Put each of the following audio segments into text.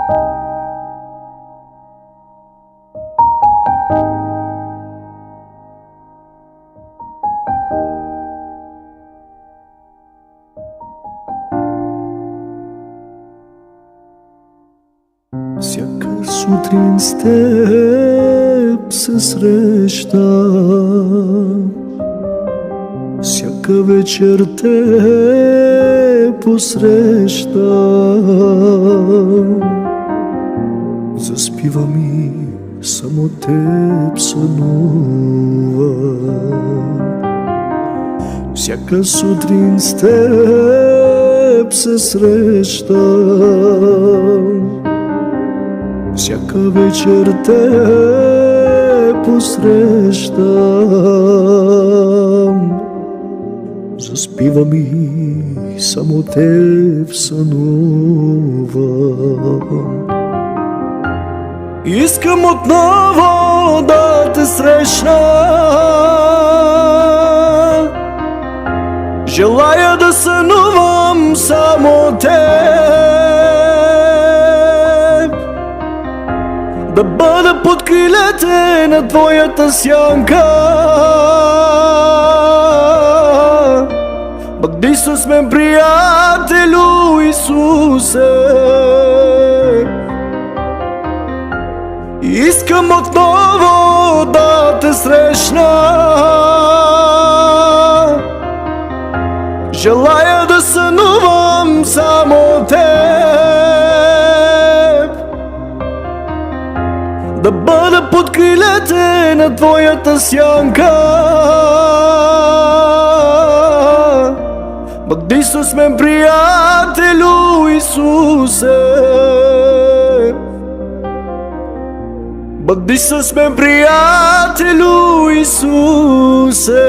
Всяка сутрин с теб се срещам, всяка вечер те посрещам. Заспивам и само теб сънувам. Всяка сутрин с теб се срещам, всяка вечер те посрещам. Заспивам и само теб сънувам. Искам отново да те срещна, желая да сънувам само теб, да бъда под крилете на твоята сянка. Бъди с мен, приятелю Исусе. Искам отново да те срещна, желая да сънувам само теб, да бъда под крилете на твоята сянка. Бъди с мен, приятелю Исусе. Бъди с мен, приятелю Исусе.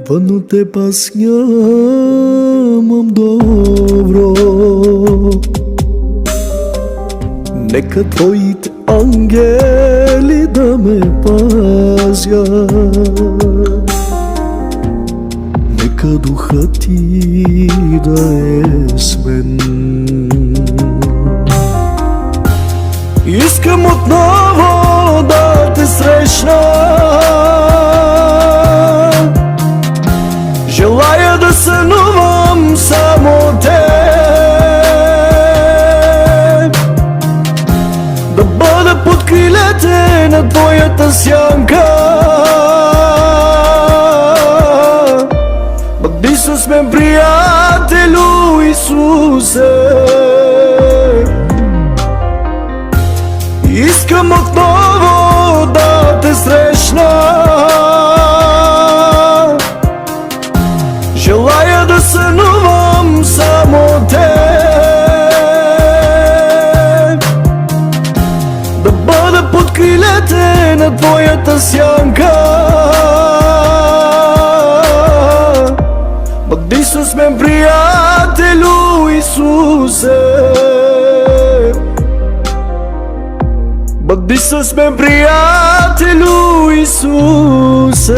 Вън от теб аз нямам добро, нека твоите ангели да ме пазят, нека духът ти да е с мен. Искам отново да те срещна, желая да сънувам само теб, да бъда под крилете на твоята сянка. Бъди с мен, приятелю Исусе. Искам отново да те срещна, желая да сънувам само теб, да бъда под крилете на твоята сянка. Бъди с мен, приятелю Исусе. Бъди с мен, приятелю Исусе.